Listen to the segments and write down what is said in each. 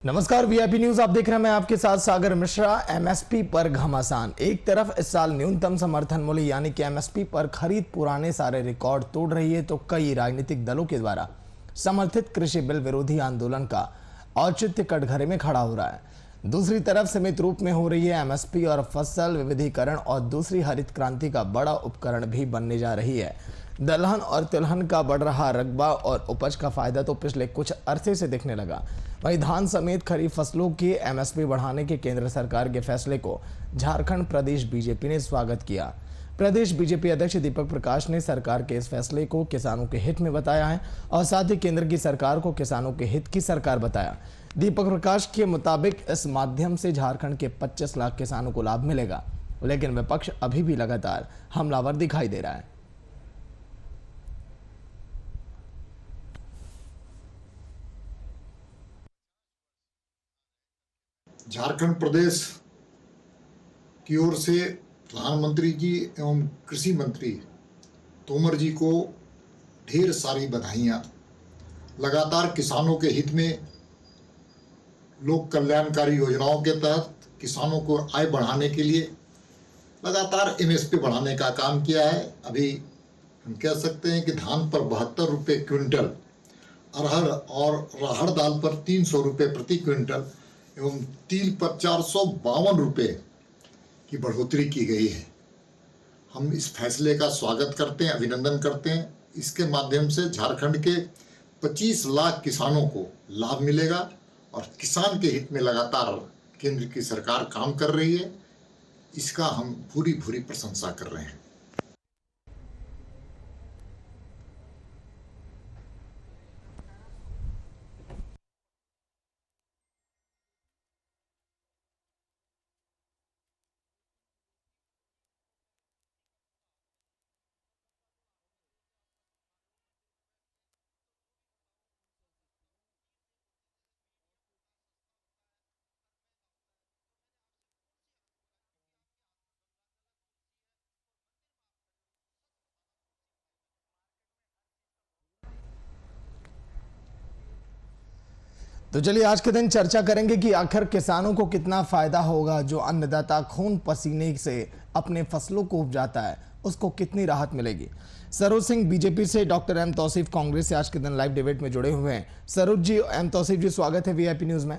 नमस्कार, VIP news आप देख रहे हैं। मैं आपके साथ सागर मिश्रा। एमएसपी पर घमासान। एक तरफ इस साल न्यूनतम समर्थन मूल्य यानी कि एमएसपी पर खरीद पुराने सारे रिकॉर्ड तोड़ रही है, तो कई राजनीतिक दलों के द्वारा समर्थित कृषि बिल विरोधी आंदोलन का औचित्य कटघरे में खड़ा हो रहा है। दूसरी तरफ सीमित रूप में हो रही है एमएसपी और फसल विविधीकरण और दूसरी हरित क्रांति का बड़ा उपकरण भी बनने जा रही है। दलहन और तिलहन का बढ़ रहा रकबा और उपज का फायदा तो पिछले कुछ अरसे से दिखने लगा। वहीं धान समेत खरीफ फसलों की एमएसपी बढ़ाने के केंद्र सरकार के फैसले को झारखंड प्रदेश बीजेपी ने स्वागत किया। प्रदेश बीजेपी अध्यक्ष दीपक प्रकाश ने सरकार के इस फैसले को किसानों के हित में बताया है और साथ ही केंद्र की सरकार को किसानों के हित की सरकार बताया। दीपक प्रकाश के मुताबिक इस माध्यम से झारखंड के 25 लाख किसानों को लाभ मिलेगा, लेकिन विपक्ष अभी भी लगातार हमलावर दिखाई दे रहा है। झारखंड प्रदेश की ओर से प्रधानमंत्री जी एवं कृषि मंत्री तोमर जी को ढेर सारी बधाइयाँ। लगातार किसानों के हित में लोक कल्याणकारी योजनाओं के तहत किसानों को आय बढ़ाने के लिए लगातार एमएसपी बढ़ाने का काम किया है। अभी हम कह सकते हैं कि धान पर 72 रुपये क्विंटल, अरहर और राहड़ दाल पर 300 रुपये प्रति क्विंटल एवं तिल पर 452 रुपये की बढ़ोतरी की गई है। हम इस फैसले का स्वागत करते हैं, अभिनंदन करते हैं। इसके माध्यम से झारखंड के 25 लाख किसानों को लाभ मिलेगा और किसान के हित में लगातार केंद्र की सरकार काम कर रही है। इसका हम भूरी भूरी प्रशंसा कर रहे हैं। तो चलिए आज के दिन चर्चा करेंगे कि आखिर किसानों को कितना फायदा होगा। जो अन्नदाता खून पसीने से अपने फसलों को उपजाता है, उसको कितनी राहत मिलेगी। सरोज सिंह बीजेपी से, डॉक्टर एम तौसीफ कांग्रेस से आज के दिन लाइव डिबेट में जुड़े हुए हैं। सरोज जी, एम तौसीफ जी, स्वागत है वीआईपी न्यूज में।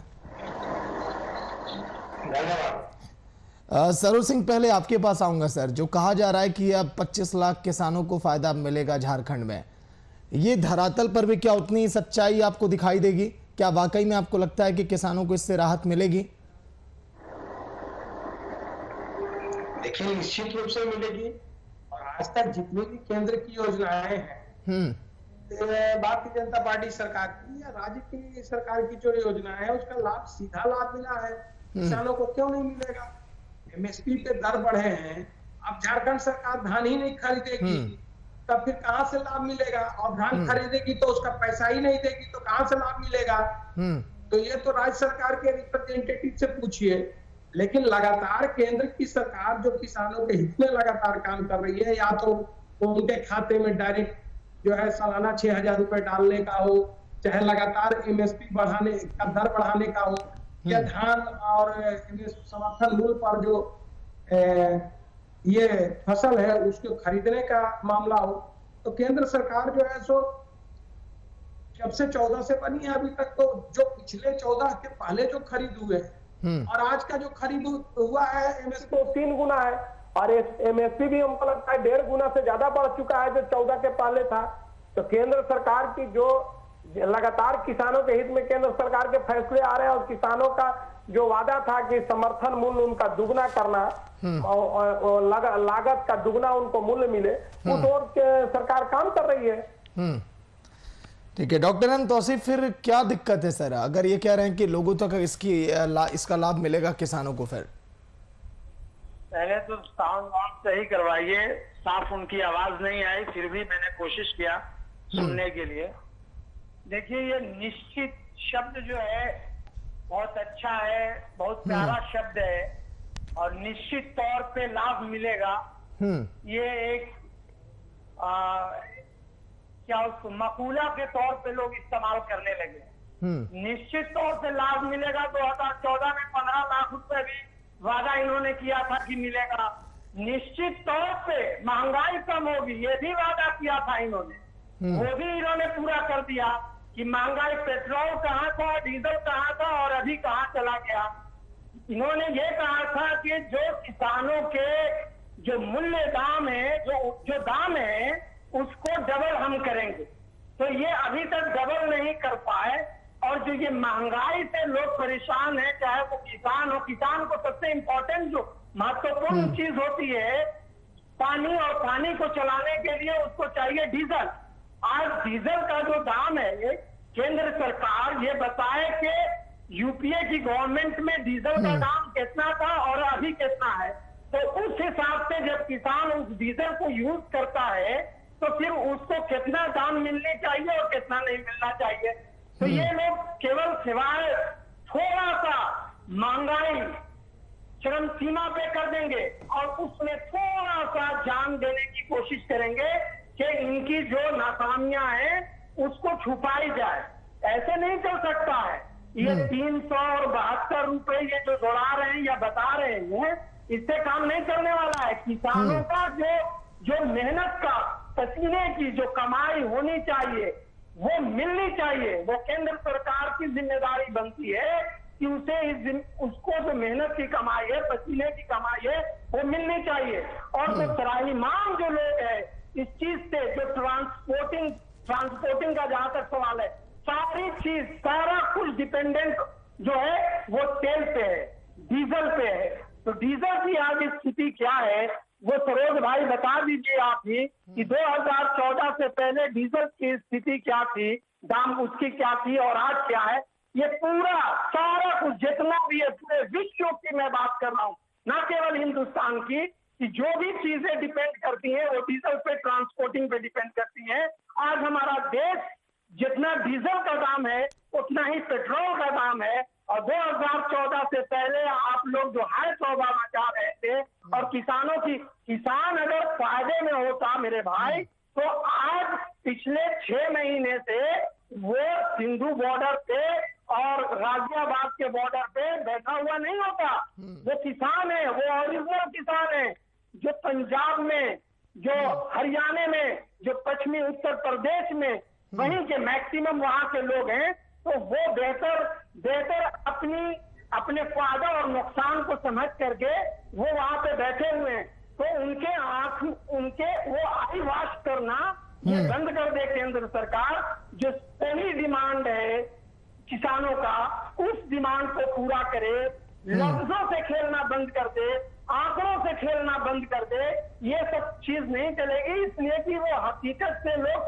सरोज सिंह, पहले आपके पास आऊंगा सर। जो कहा जा रहा है कि अब 25 लाख किसानों को फायदा मिलेगा झारखंड में, ये धरातल पर भी क्या उतनी सच्चाई आपको दिखाई देगी? क्या वाकई में आपको लगता है कि किसानों को इससे राहत मिलेगी? देखिए, निश्चित रूप से मिलेगी। और आज तक जितनी भी केंद्र की योजनाएं हैं, भारतीय जनता पार्टी सरकार की या राज्य की सरकार की जो योजना है, उसका लाभ, सीधा लाभ मिला है। किसानों को क्यों नहीं मिलेगा? एमएसपी पे दर बढ़े हैं। अब झारखंड सरकार धान ही नहीं खरीदेगी तब फिर कहां से लाभ मिलेगा? और धान खरीदेगी तो उसका पैसा ही नहीं देगी तो कहां से लाभ मिलेगा? तो ये तो राज्य सरकार के रिप्रेजेंटेटिव से पूछिए। लेकिन लगातार केंद्र की सरकार जो किसानों के हित में लगातार काम कर रही है, या तो उनके खाते में डायरेक्ट जो है सालाना 6,000 रुपए डालने का हो, चाहे लगातार एमएसपी बढ़ाने का दर बढ़ाने का हो, या धान और समर्थन मूल्य पर जो ये फसल है उसको खरीदने का मामला हो, तो केंद्र सरकार जो है सो जब से 14 से बनी है अभी तक, तो जो पिछले 14 के पहले जो खरीद हुए और आज का जो खरीद हुआ है एमएसपी 3 गुना है। और एमएसपी भी हमको लगता है 1.5 गुना से ज्यादा बढ़ चुका है जो 14 के पहले था। तो केंद्र सरकार की जो लगातार किसानों के हित में केंद्र सरकार के फैसले आ रहे हैं, और किसानों का जो वादा था कि समर्थन मूल्य उनका दुगना करना और लागत का दुगना उनको मूल्य मिले, उस ओर सरकार काम कर रही है। ठीक है डॉक्टर एम तौसीफ, फिर क्या दिक्कत है सर अगर ये कह रहे हैं कि लोगों तक इसका लाभ मिलेगा किसानों को? फिर पहले तो साउंड ऑफ सही करवाइए, साफ उनकी आवाज नहीं आई, फिर भी मैंने कोशिश किया सुनने के लिए। देखिए, ये निश्चित शब्द जो है बहुत अच्छा है, बहुत प्यारा शब्द है, और निश्चित तौर पे लाभ मिलेगा। ये एक क्या उसको मकूला के तौर पे लोग इस्तेमाल करने लगे। निश्चित तौर से लाभ मिलेगा। 2014 में 15 लाख रुपए भी वादा इन्होंने किया था कि मिलेगा। निश्चित तौर पे महंगाई कम होगी, ये भी वादा किया था इन्होंने, वो भी इन्होंने पूरा कर दिया कि महंगाई, पेट्रोल कहाँ था, डीजल कहाँ था और अभी कहाँ चला गया। इन्होंने ये कहा था कि जो किसानों के जो मूल्य दाम है, जो दाम है, उसको डबल हम करेंगे। तो ये अभी तक डबल नहीं कर पाए। और जो ये महंगाई से लोग परेशान है, चाहे वो किसान हो, किसान को सबसे इम्पोर्टेंट जो महत्वपूर्ण चीज होती है पानी, और पानी को चलाने के लिए उसको चाहिए डीजल। आज डीजल का जो दाम है, केंद्र सरकार ये बताए कि यूपीए की गवर्नमेंट में डीजल का दाम कितना था और अभी कितना है। तो उस हिसाब से जब किसान उस डीजल को यूज करता है तो फिर उसको कितना दाम मिलनी चाहिए और कितना नहीं मिलना चाहिए। तो ये लोग केवल सिवाय थोड़ा सा महंगाई चरम सीमा पे कर देंगे और उसमें थोड़ा सा जान देने की कोशिश करेंगे कि इनकी जो नाकामियां हैं उसको छुपाई जाए। ऐसे नहीं चल सकता है। ये 372 रुपए ये जो जोड़ा रहे हैं या बता रहे हैं, इससे काम नहीं चलने वाला है। किसानों का जो मेहनत का, पसीने की जो कमाई होनी चाहिए वो मिलनी चाहिए। वो केंद्र सरकार की जिम्मेदारी बनती है कि उसे उसको जो मेहनत की कमाई है, पसीने की कमाई है, वो मिलनी चाहिए। और जो त्राहिमाम जो लोग हैं इस चीज से, जो ट्रांसपोर्टिंग का जहां तक सवाल है, सारी चीज, सारा कुछ डिपेंडेंट जो है वो तेल पे है, डीजल पे है। तो डीजल की आज स्थिति क्या है वो सरोज भाई बता दीजिए आप ही कि 2014 से पहले डीजल की स्थिति क्या थी, दाम उसकी क्या थी और आज क्या है। ये पूरा सारा कुछ जितना भी है, पूरे विश्व की मैं बात कर रहा हूँ, ना केवल हिंदुस्तान की, कि जो भी चीजें डिपेंड करती हैं वो डीजल पे, ट्रांसपोर्टिंग पे डिपेंड करती हैं। आज हमारा देश जितना डीजल का दाम है उतना ही पेट्रोल का दाम है। और 2014 से पहले आप लोग जो हाई तौबा मचा रहे थे और किसान अगर फायदे में होता मेरे भाई, तो आज पिछले 6 महीने से वो सिंधु बॉर्डर पे और गाजियाबाद के बॉर्डर पे बैठा हुआ नहीं होता। वो किसान है, वो ओरिजिनल किसान है, जो पंजाब में, जो हरियाणा में, जो पश्चिमी उत्तर प्रदेश में, वहीं के मैक्सिमम वहां के लोग हैं। तो वो बेहतर अपने फायदा और नुकसान को समझ करके वो वहां पे बैठे हुए हैं। तो उनके वो आई वाश करना ये बंद कर दे केंद्र सरकार। जो सही डिमांड है किसानों का, उस डिमांड को पूरा करे, लफ्जों से खेलना बंद कर दे, आंकड़ों से खेलना बंद कर दे। ये सब चीज नहीं चलेगी, इसलिए कि वो हकीकत से लोग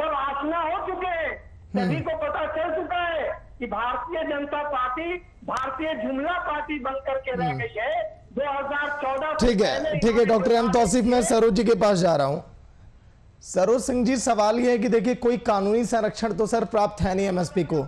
सब आशना हो चुके हैं। सभी को पता चल चुका है कि भारतीय जनता पार्टी भारतीय जुमला पार्टी बन करके रह गई है 2014। ठीक है डॉक्टर एम तौसीफ, मैं सरोज जी के पास जा रहा हूं। सरोज सिंह जी, सवाल यह है कि देखिए कोई कानूनी संरक्षण तो सर प्राप्त है नहीं एमएसपी को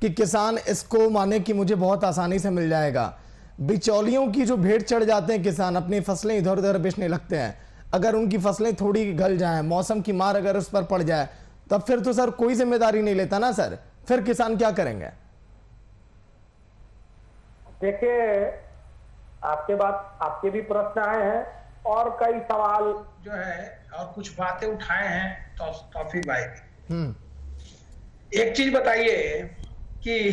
कि किसान इसको माने कि मुझे बहुत आसानी से मिल जाएगा। बिचौलियों की जो भेंट चढ़ जाते हैं किसान, अपनी फसलें इधर उधर बेचने लगते हैं। अगर उनकी फसलें थोड़ी गल जाएं, मौसम की मार अगर उस पर पड़ जाए, तब फिर तो सर कोई जिम्मेदारी नहीं लेता ना सर। फिर किसान क्या करेंगे? देखिए, आपके भी प्रश्न आए हैं और कई सवाल जो है और कुछ बातें उठाए हैं तौफीक भाई भी। एक चीज बताइए कि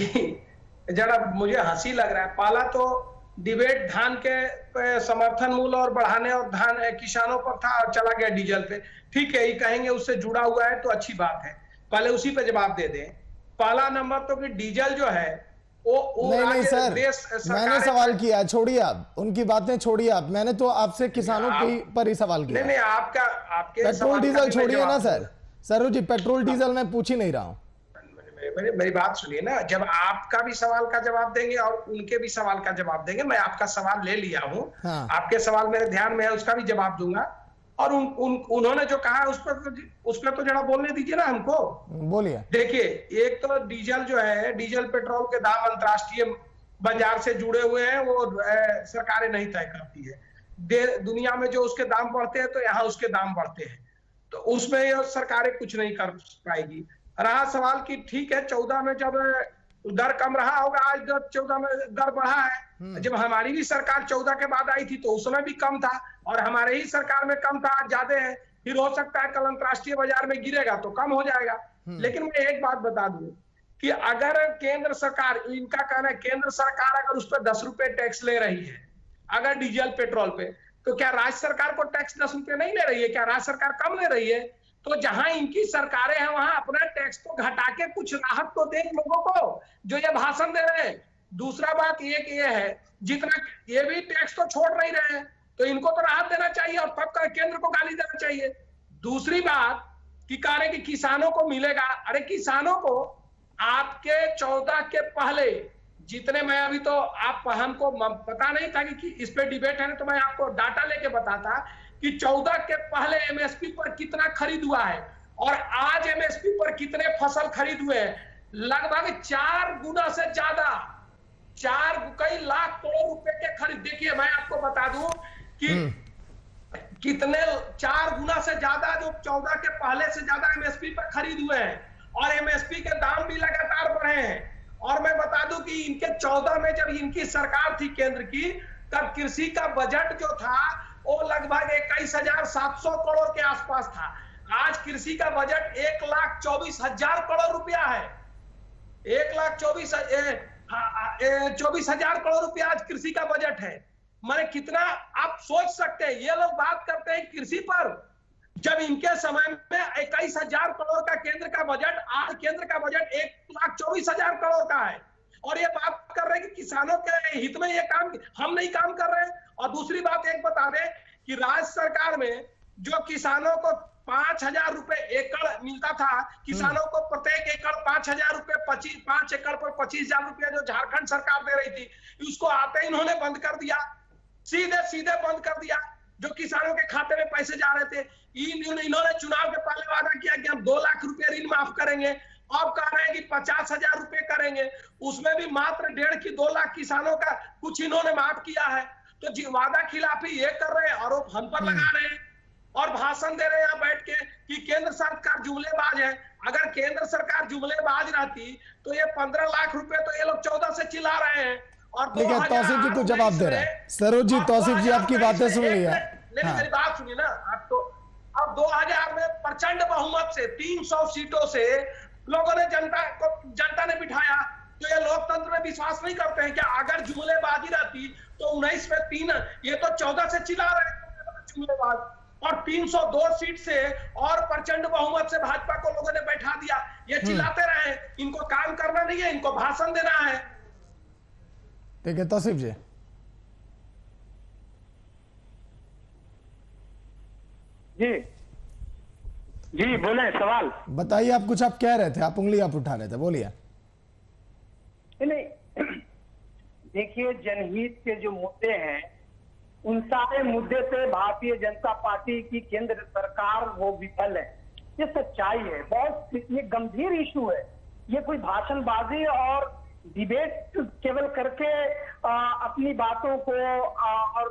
जरा मुझे हंसी लग रहा है, पहला तो डिबेट धान के समर्थन मूल्य और बढ़ाने और धान किसानों पर था और चला गया डीजल पे। ठीक है, ये कहेंगे उससे जुड़ा हुआ है तो अच्छी बात है, पहले उसी पे जवाब दे दें। पहला नंबर तो कि डीजल जो है वो नहीं सर, मैंने सवाल किया, छोड़िए आप उनकी बातें, छोड़िए आप, मैंने तो आपसे किसानों के पर ही सवाल किया। नहीं, आपके पेट्रोल डीजल छोड़िए ना sir. Saroj ji, petrol diesel मैं पूछ ही नहीं रहा हूँ। मेरी बात सुनिए ना, जब आपका भी सवाल का जवाब देंगे और उनके भी सवाल का जवाब देंगे। मैं आपका सवाल ले लिया हूँ, हाँ। आपके सवाल मेरे ध्यान में है, उसका भी जवाब दूंगा। और उन्होंने जो कहा उस पर तो जरा बोलने दीजिए ना हमको। बोलिए। देखिए, एक तो डीजल जो है, डीजल पेट्रोल के दाम अंतर्राष्ट्रीय बाजार से जुड़े हुए हैं, वो सरकारें नहीं तय करती है। दुनिया में जो उसके दाम बढ़ते हैं तो यहाँ उसके दाम बढ़ते हैं, तो उसमें सरकारें कुछ नहीं कर पाएगी। रहा सवाल कि ठीक है 14 में जब दर कम रहा होगा, आज 14 में दर बढ़ा है। जब हमारी भी सरकार 14 के बाद आई थी तो उसमें भी कम था, और हमारे ही सरकार में कम था, आज ज्यादा है। फिर हो सकता है कल अंतरराष्ट्रीय बाजार में गिरेगा तो कम हो जाएगा। लेकिन मैं एक बात बता दूं कि अगर केंद्र सरकार, इनका कहना है केंद्र सरकार अगर उस पर 10 रुपए टैक्स ले रही है अगर डीजल पेट्रोल पे, तो क्या राज्य सरकार को टैक्स 10 रुपए नहीं ले रही है? क्या राज्य सरकार कम ले रही है? तो जहां इनकी सरकारें हैं वहां अपना टैक्स को घटा के कुछ राहत तो दे लोगों को जो ये भाषण दे रहे हैं। दूसरा बात एक ये है, जितना ये भी टैक्स तो छोड़ नहीं रहे हैं तो इनको तो राहत देना चाहिए और तब केंद्र को गाली देना चाहिए। दूसरी बात कि कह रहे कि किसानों को मिलेगा, अरे किसानों को आपके 14 के पहले जितने, मैं अभी तो आप हमको पता नहीं था कि इस पे डिबेट है, तो मैं आपको डाटा लेके बताता कि 14 के पहले एमएसपी पर कितना खरीद हुआ है और आज एमएसपी पर कितने फसल खरीद हुए हैं। लगभग 4 गुना से ज्यादा, कई लाख करोड़ रुपए के खरीद। देखिए मैं आपको बता दूं कि कितने 4 गुना से ज्यादा जो 14 के पहले से ज्यादा एमएसपी पर खरीद हुए हैं और एमएसपी के दाम भी लगातार बढ़े हैं। और मैं बता दूं कि इनके 14 में जब इनकी सरकार थी केंद्र की, तब कृषि का बजट जो था वो लगभग 21,700 करोड़ के आसपास था। आज कृषि का बजट 1,24,000 करोड़ रुपया है। 1,24,000 करोड़ रुपया आज कृषि का बजट है। माने कितना आप सोच सकते हैं। ये लोग बात करते हैं कृषि पर, जब इनके समय में 21,000 करोड़ का केंद्र का बजट, आज केंद्र का बजट 1,24,000 करोड़ का है। और ये बात कर रहे हैं कि किसानों के हित में ये काम हम नहीं काम कर रहे हैं। और दूसरी बात एक बता दें कि राज्य सरकार में जो किसानों को 5,000 रुपए एकड़ मिलता था, किसानों को प्रत्येक एकड़ 5,000 रुपए, 5 एकड़ पर 25,000 रुपया जो झारखंड सरकार दे रही थी, उसको आते ही इन्होंने बंद कर दिया, सीधे बंद कर दिया। जो किसानों के खाते में पैसे जा रहे थे, इन्होंने चुनाव के पहले वादा किया कि हम 2 लाख रुपए ऋण माफ करेंगे, अब कह रहे हैं कि 50,000 रुपए करेंगे। उसमें भी मात्र 1.5 की 2 लाख किसानों का कुछ इन्होंने माफ किया है। तो वादा खिलाफी ये कर रहे हैं, आरोप हम पर लगा रहे हैं और भाषण दे रहे हैं यहाँ बैठ के कि केंद्र सरकार जुमलेबाज है। अगर केंद्र सरकार जुमलेबाज रहती तो ये 15 लाख रुपए तो ये लोग 14 से चिल्ला रहे हैं। और तौसीफ जी तो जवाब दे रहे हैं। सरोज जी, तौसीफ जी आपकी बातें सुन लिया। मेरी बात सुनिए ना आप तो। अब 2000 में प्रचंड बहुमत से 300 सीटों से लोगों ने जनता ने बिठाया। तो ये लोकतंत्र में विश्वास नहीं करते हैं क्या? अगर जुमलेबाजी रहती तो 19 में 3, ये तो 14 से चिल्ला रहे हैं जुमलेबाज। और 302 सीट से और प्रचंड बहुमत से भाजपा को लोगों ने बैठा दिया। ये चिल्लाते रहे, इनको काम करना नहीं है, इनको भाषण देना है। ठीक है तौसीफ जी। जी बोले, सवाल बताइए। आप कुछ आप कह रहे थे, आप उंगली आप उठा रहे थे, बोलिए। नहीं, देखिए जनहित के जो मुद्दे हैं उन सारे मुद्दे पे भारतीय जनता पार्टी की केंद्र सरकार वो विफल है। ये सच्चाई है। बहुत ये गंभीर इशू है। ये कोई भाषणबाजी और डिबेट केवल करके अपनी बातों को और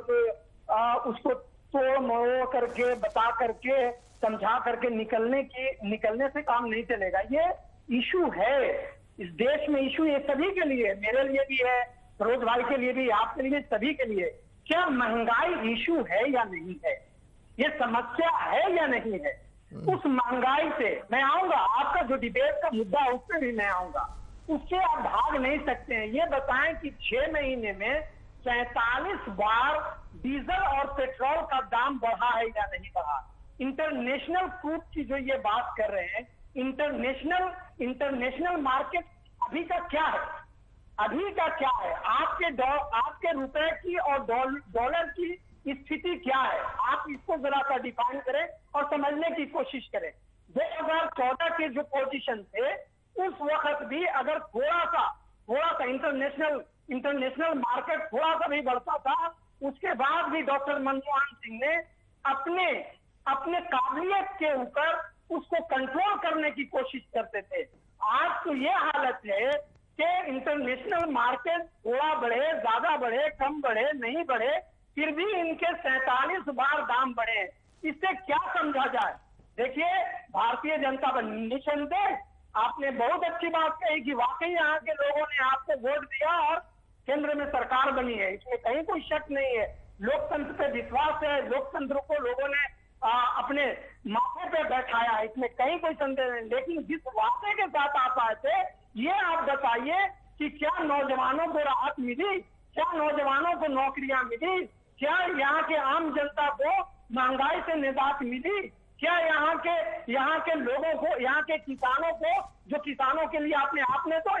उसको तोड़ मरोड़ करके बता करके समझा करके निकलने से काम नहीं चलेगा। ये इशू है इस देश में। इशू ये सभी के लिए, मेरे लिए भी है, सरोज भाई के लिए भी, आपके लिए, सभी के लिए। क्या महंगाई इशू है या नहीं है? ये समस्या है या नहीं है? उस महंगाई से मैं आऊंगा, आपका जो डिबेट का मुद्दा है उस पर भी मैं आऊंगा। उससे आप भाग नहीं सकते हैं। ये बताएं कि 6 महीने में 47 बार डीजल और पेट्रोल का दाम बढ़ा है या नहीं बढ़ा? इंटरनेशनल क्रूड की जो ये बात कर रहे हैं, इंटरनेशनल मार्केट अभी का क्या है? अभी का क्या है? आपके रुपए की और डॉलर की स्थिति क्या है? आप इसको जरा सा डिफाइन करें और समझने की कोशिश करें। 2014 के जो पोजीशन थे उस वक्त भी अगर थोड़ा सा इंटरनेशनल मार्केट थोड़ा सा भी बढ़ता था, उसके बाद भी डॉक्टर मनमोहन सिंह ने अपने काबिलियत के ऊपर उसको कंट्रोल करने की कोशिश करते थे। आज तो ये हालत है कि इंटरनेशनल मार्केट थोड़ा बढ़े, ज्यादा बढ़े, कम बढ़े, नहीं बढ़े, फिर भी इनके 47 बार दाम बढ़े। इससे क्या समझा जाए? देखिए, भारतीय जनता निसंदेह आपने बहुत अच्छी बात कही कि वाकई यहाँ के लोगों ने आपको वोट दिया और केंद्र में सरकार बनी है, इसमें कहीं कोई शक नहीं है। लोकतंत्र पे विश्वास है, लोकतंत्र को लोगों ने अपने माथे पे बैठाया है, इसमें कहीं कोई संदेह नहीं। लेकिन जिस वादे के साथ आप आए थे, ये आप बताइए कि क्या नौजवानों को राहत मिली, क्या नौजवानों को नौकरियां मिली, क्या यहाँ के आम जनता को महंगाई से निजात मिली, क्या यहाँ के लोगों को, यहाँ के किसानों को, जो किसानों के लिए आपने तो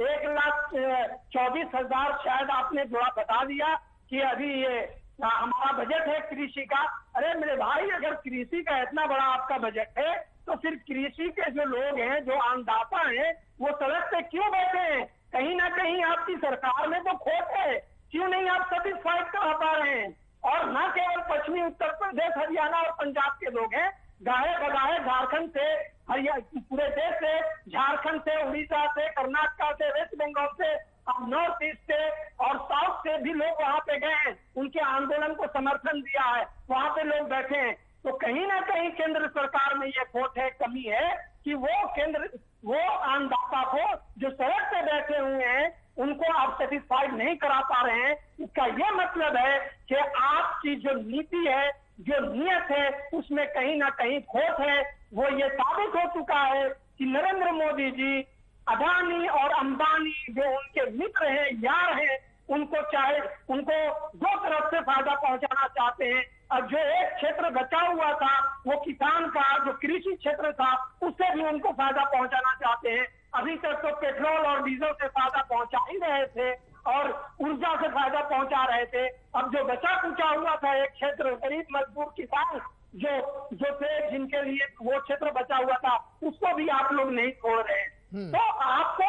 1,24,000 शायद आपने थोड़ा बता दिया कि अभी ये हमारा बजट है कृषि का। अरे मेरे भाई, अगर कृषि का इतना बड़ा आपका बजट है तो फिर कृषि के जो लोग हैं, जो अन्नदाता हैं, वो सड़क पे क्यों बैठे हैं? कहीं ना कहीं आपकी सरकार में तो खोट है, क्यों नहीं आप सेटिस्फाइड करा पा रहे हैं? और न केवल पश्चिमी उत्तर प्रदेश, हरियाणा और पंजाब के लोग हैं, गाहे बगाहे झारखंड से, पूरे देश से, झारखंड से, उड़ीसा से, कर्नाटक से, वेस्ट बंगाल से, नॉर्थ ईस्ट से और साउथ से भी लोग वहां पे गए हैं, उनके आंदोलन को समर्थन दिया है, वहां पे लोग बैठे हैं। तो कहीं ना कहीं केंद्र सरकार में ये खोट है, कमी है कि वो अन्नदाता को जो सड़क पे बैठे हुए हैं उनको आप सेटिस्फाइड नहीं करा पा रहे हैं। इसका ये मतलब है कि आपकी जो नीति है, जो नियत है, उसमें कहीं ना कहीं खोट है। वो ये साबित हो चुका है कि नरेंद्र मोदी जी अदानी और अंबानी जो उनके मित्र हैं, यार हैं, उनको दो तरफ से फायदा पहुंचाना चाहते हैं। और जो एक क्षेत्र बचा हुआ था, वो किसान का जो कृषि क्षेत्र था, उससे भी उनको फायदा पहुंचाना चाहते हैं। अभी तक तो पेट्रोल और डीजल से फायदा पहुंचा ही रहे थे और ऊर्जा से फायदा पहुंचा रहे थे। अब जो बचा कुचा हुआ था एक क्षेत्र, गरीब मजदूर किसान जो थे, जिनके लिए वो क्षेत्र बचा हुआ था, उसको भी आप लोग नहीं छोड़ रहे हैं। तो आपको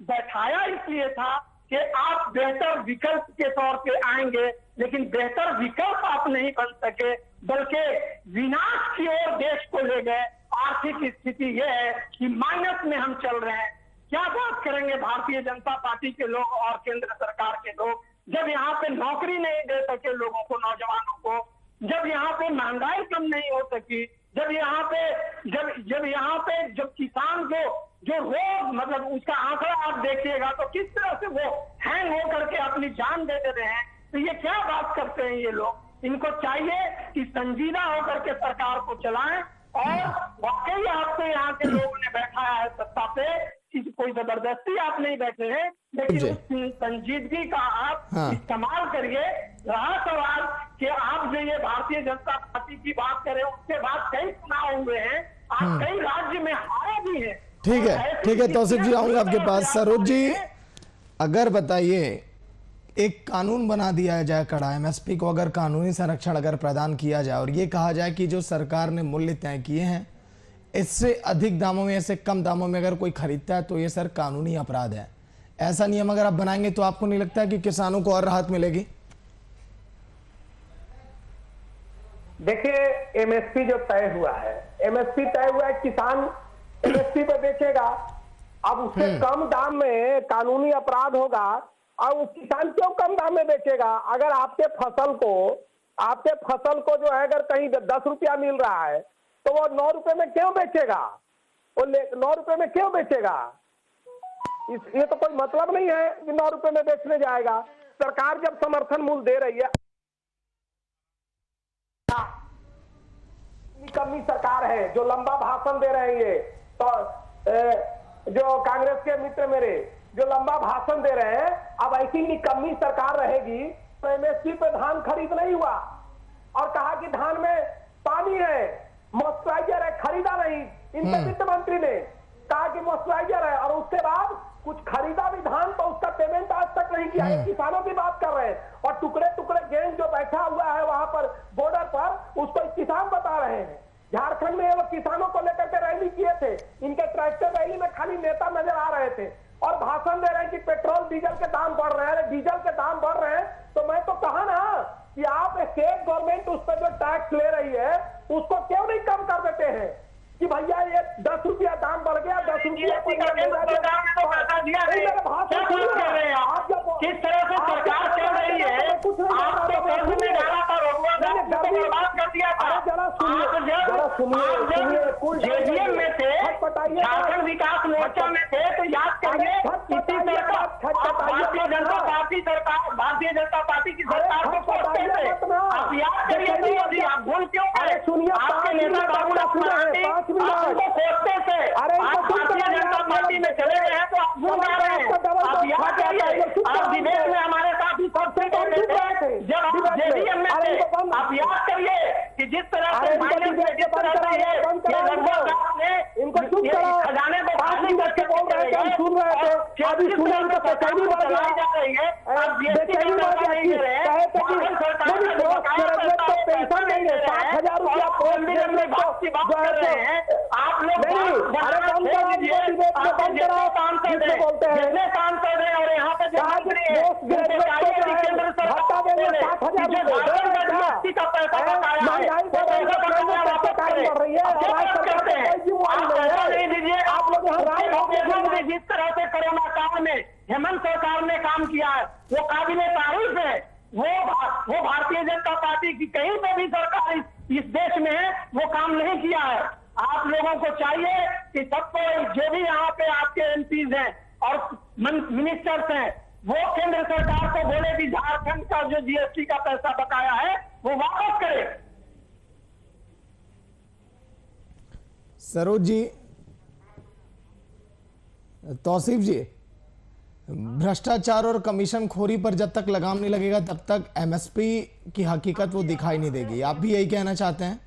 बैठाया इसलिए था कि आप बेहतर विकल्प के तौर पे आएंगे, लेकिन बेहतर विकल्प आप नहीं बन सके, बल्कि विनाश की ओर देश को ले गए। आर्थिक स्थिति यह है कि माइनस में हम चल रहे हैं। क्या बात करेंगे भारतीय जनता पार्टी के लोग और केंद्र सरकार के लोग, जब यहाँ पे नौकरी नहीं दे सके लोगों को, नौजवानों को, जब यहाँ पे महंगाई कम नहीं हो सकी, जब यहाँ पे जब किसान को जो रोज मतलब उसका आंकड़ा आप देखिएगा तो किस तरह से वो हैंग हो करके अपनी जान दे रहे हैं। तो ये क्या बात करते हैं ये लोग? इनको चाहिए कि संजीदा होकर के सरकार को चलाएं और वाकई आपको यहाँ के लोगों ने बैठाया है सत्ता पे, कि कोई जबरदस्ती आप नहीं बैठे हैं, लेकिन उस संजीदगी का आप इस्तेमाल करिए। रहा सवाल कि आप जो ये भारतीय जनता पार्टी की बात करें, उसके बाद कई चुनाव हुए हैं, आप कई राज्य में हारे भी हैं। ठीक है तौसीफ जी, आऊंगा आपके पास। सरोज जी, अगर बताइए, एक कानून बना दिया जाए कड़ा, एमएसपी को अगर कानूनी संरक्षण अगर प्रदान किया जाए और ये कहा जाए कि जो सरकार ने मूल्य तय किए हैं, इससे अधिक दामों में, इससे कम दामों में अगर कोई खरीदता है तो ये सर कानूनी अपराध है। ऐसा नियम अगर आप बनाएंगे तो आपको नहीं लगता कि किसानों को और राहत मिलेगी? देखिए, एमएसपी जो तय हुआ है, एमएसपी तय हुआ है, किसान एमएसपी पे बेचेगा। अब उससे कम दाम में कानूनी अपराध होगा और वो किसान क्यों कम दाम में बेचेगा? अगर आपके फसल को जो है अगर कहीं 10 रुपया मिल रहा है तो वो 9 रुपए में क्यों बेचेगा? वो 9 रुपए में क्यों बेचेगा? ये तो कोई मतलब नहीं है कि 9 रुपए में बेचने जाएगा। सरकार जब समर्थन मूल्य दे रही है, निकम्मी सरकार है जो लंबा भाषण दे रहे हैं, तो जो कांग्रेस के मित्र मेरे जो लंबा भाषण दे रहे हैं, अब ऐसी निकम्मी सरकार रहेगी तो एमएसपी पे धान खरीद नहीं हुआ और कहा कि धान में पानी है, मॉइस्चराइजर है, खरीदा नहीं। इनके वित्त मंत्री ने कहा कि मॉइस्चराइजर है और उसके बाद कुछ खरीदा भी धान तो उसका पेमेंट आज तक नहीं किया। किसानों की बात कर रहे हैं और टुकड़े टुकड़े गैंग जो बैठा हुआ है वहां पर बॉर्डर पर, उसको किसान बता रहे हैं। झारखंड में वो किसानों को लेकर के रैली किए थे, इनके ट्रैक्टर रैली में खाली नेता नजर आ रहे थे और भाषण दे रहे हैं कि पेट्रोल डीजल के दाम बढ़ रहे हैं, डीजल के दाम बढ़ रहे हैं। तो मैं तो कहा ना कि आप स्टेट गवर्नमेंट उस पर जो टैक्स ले रही है उसको क्यों नहीं कम कर देते हैं कि भैया ये 10 रुपया दाम बढ़ गया, 10 रुपया किस तरह से सरकार चल रही है, आपको में डाला था, बर्बाद कर दिया था। जेडीएम में थे, झारखंड विकास मोर्चा में थे, तो याद करिए इसी तरह भारतीय जनता पार्टी सरकार, भारतीय जनता पार्टी की सरकार को कोसते थे। आप याद करिए जी, आप भूल क्यों गए? आपके नेता बाबूलाल मरांडी आपको कोसते थे, आप भारतीय जनता पार्टी में चले गए हैं तो आप भूल रहे हैं। आप याद करिए, आप विदेश में हमारे साथ ही सबसे कहते थे जब आप जेडीएम में थे। आप याद करिए कि जिस तरह से जिस तरह से ये खजाने को खाली करके बोल रहे थे, सुन रहे थे, अभी सुने उनको चलाई जा रही है। आप जीएसटी नहीं दे रहे हैं, पेंशन नहीं है, 7,000 रुपया की बात कर रहे हैं आप लोग। जितने सांसद हैं और यहाँ पे केंद्र सरकार का पैसा बकाया है, आप लोग जिस तरह से कोरोना काल में हेमंत सरकार ने काम किया है वो काबिले तारीफ है। वो भारतीय जनता पार्टी की कहीं पे भी सरकार इस देश में है वो काम नहीं किया है। आप लोगों को चाहिए कि सबको जो भी यहाँ पे आपके एमपीज हैं और मिनिस्टर्स हैं वो केंद्र सरकार को बोले कि झारखंड का जो जीएसटी का पैसा बकाया है वो वापस करे। सरोज जी, तौसीफ जी, भ्रष्टाचार और कमीशन खोरी पर जब तक लगाम नहीं लगेगा तब तक एमएसपी की हकीकत वो दिखाई नहीं देगी। आप भी यही कहना चाहते हैं?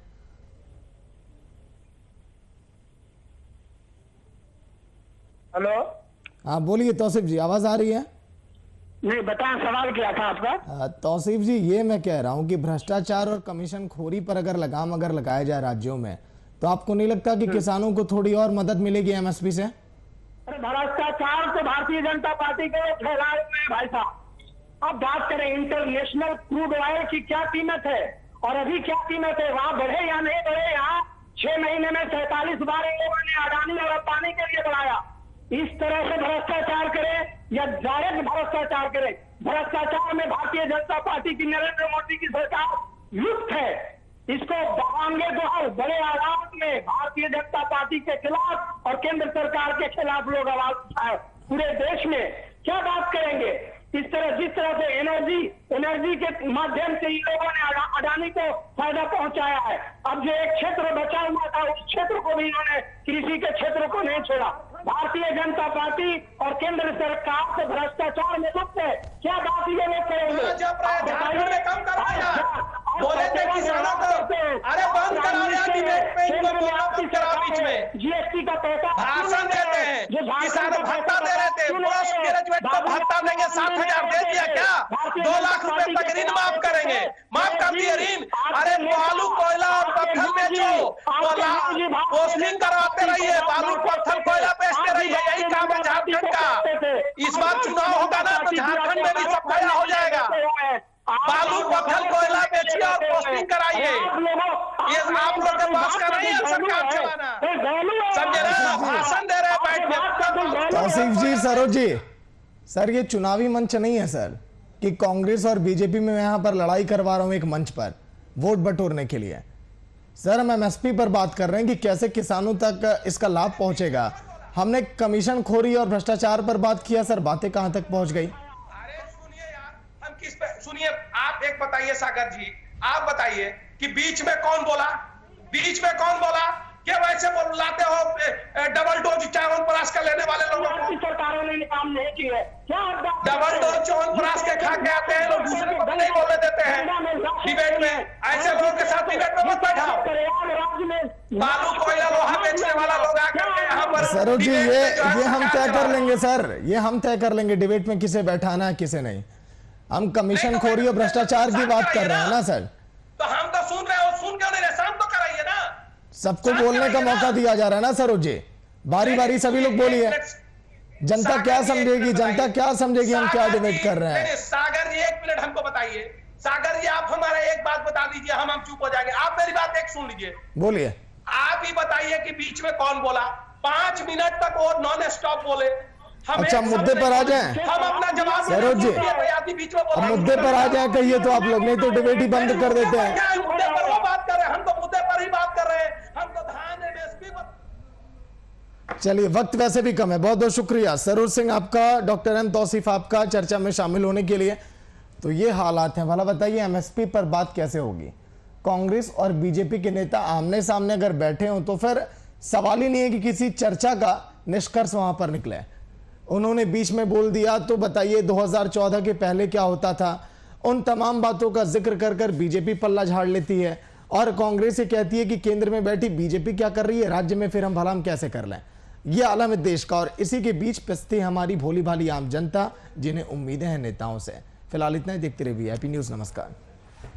हेलो, हाँ बोलिए तौसीफ जी, आवाज आ रही है? नहीं बताएं, सवाल क्या था आपका? तौसीफ जी, ये मैं कह रहा हूं कि भ्रष्टाचार और कमीशन खोरी पर अगर लगाम लगाया जाए राज्यों में तो आपको नहीं लगता कि किसानों को थोड़ी और मदद मिलेगी एमएसपी से? अरे भ्रष्टाचार तो भारतीय जनता पार्टी के फैलाए हुए हैं भाई साहब। अब बात करें इंटरनेशनल क्रूड ऑयल की क्या कीमत है और अभी क्या कीमत है, वहां बढ़े या नहीं बढ़े? यहाँ 6 महीने में 47 बार इन लोगों ने अडानी और अंबानी के लिए बढ़ाया। इस तरह से भ्रष्टाचार करे या डायरेक्ट भ्रष्टाचार करे, भ्रष्टाचार में भारतीय जनता पार्टी की नरेंद्र मोदी की सरकार युक्त है। इसको दबाएंगे तो हर बड़े आवाज में भारतीय जनता पार्टी के खिलाफ और केंद्र सरकार के खिलाफ लोग आवाज उठाए पूरे देश में। क्या बात करेंगे? इस तरह जिस तरह से एनर्जी के माध्यम से इन लोगों ने अडानी को फायदा पहुंचाया है। अब जो एक क्षेत्र बचा हुआ था उस क्षेत्र को भी इन्होंने, कृषि के क्षेत्र को नहीं छोड़ा। भारतीय जनता पार्टी और केंद्र सरकार से भ्रष्टाचार में लिप्त है। क्या बात ये लोग करेंगे? बोले थे किसानों को, अरे बंद करा दिया डिबेट में, इनको बोला बंद करा बीच में। जीएसटी का पैसा भाषण देते हैं, किसानों भत्ता दे रहे थे, पोस्ट ग्रेजुएट को भत्ता देंगे, 7,000 दे दिया क्या? 2 लाख रुपए तक ऋण माफ करेंगे, माफ कर दिए ऋण। अरे बालू कोयला और पत्थर बेचो, पोस्टिंग करवाते रहिए, बालू पत्थर कोयला बेचते रहिए, यही काम है झारखंड का। इस बार चुनाव होगा ना तो झारखंड में भी सफाया हो जाएगा। बालू पत्थर कोयला बेचिए और पोस्टिंग कराइए। ये आप लोग के पास का नहीं है सरकार चलाना, समझे ना? भाषण दे रहे बैठ के। तौसीफ जी, सरोज जी, सर ये चुनावी मंच नहीं है सर कि कांग्रेस और बीजेपी में मैं यहाँ पर लड़ाई करवा रहा हूँ एक मंच पर वोट बटोरने के लिए। सर हम एमएसपी पर बात कर रहे हैं कि कैसे किसानों तक इसका लाभ पहुंचेगा। हमने कमीशन खोरी और भ्रष्टाचार पर बात किया, सर बातें कहां तक पहुंच गई? सुनिए, आप एक बताइए सागर जी, आप बताइए कि बीच में कौन बोला? बीच में कौन बोला? क्या वैसे लाते हो डबल डोज च्यवनप्राश का लेने वाले लोगों को? सरकारों ने काम नहीं किया है। क्या डबल डोज च्यवनप्राश के खा के आते हैं लोग, दूसरे को नहीं बोलने देते हैं डिबेट में। ऐसे लोगों के साथ डिबेट में मत बैठाओ। बालू कोयला लोहा बेचने वाला लोग आकर के यहाँ पर। सरोज जी, ये हम तय कर लेंगे सर, ये हम तय कर लेंगे डिबेट में किसे बैठाना है किसे नहीं। हम कमीशन खोरी और भ्रष्टाचार की बात कर रहे हैं ना सर। तो हम तो सुन रहे हो, सुन क्यों नहीं रहे? शांत तो कराइए ना। सबको बोलने का मौका दिया जा रहा है ना सरोज जी, बारी बारी सभी लोग बोलिए। जनता क्या समझेगी, जनता क्या समझेगी हम क्या डिबेट कर रहे हैं? सागर जी 1 मिनट हमको बताइए। सागर जी आप हमारा एक बात बता दीजिए, हम चुप हो जाएंगे। आप मेरी बात एक सुन लीजिए, बोलिए। आप ही बताइए कि बीच में कौन बोला? 5 मिनट तक वो नॉन स्टॉप बोले। अच्छा मुद्दे पर आ जाएं। हम अपना जवाब सरोज जी बीच में अब मुद्दे पर आ जाए कहिए तो आप लोग, नहीं तो डिबेट ही बंद कर देते हैं। मुद्दे पर वो बात कर रहे हैं, हम तो मुद्दे पर चलिए, वक्त वैसे भी कम है, बहुत बहुत शुक्रिया सरूर सिंह आपका, डॉक्टर एम तौसीफ आपका चर्चा में शामिल होने के लिए। तो ये हालात हैं, भला बताइए एमएसपी पर बात कैसे होगी? कांग्रेस और बीजेपी के नेता आमने सामने अगर बैठे हों तो फिर सवाल ही नहीं है कि किसी चर्चा का निष्कर्ष वहां पर निकले। उन्होंने बीच में बोल दिया तो बताइए 2014 के पहले क्या होता था। उन तमाम बातों का जिक्र कर कर बीजेपी पल्ला झाड़ लेती है और कांग्रेस ये कहती है कि केंद्र में बैठी बीजेपी क्या कर रही है, राज्य में फिर हम भला हम कैसे कर लें। ये आलम है देश का, और इसी के बीच पिसती हमारी भोली भाली आम जनता, जिन्हें उम्मीदें हैं नेताओं से। फिलहाल इतना ही, देखते रहिए वीआईपी न्यूज़। नमस्कार।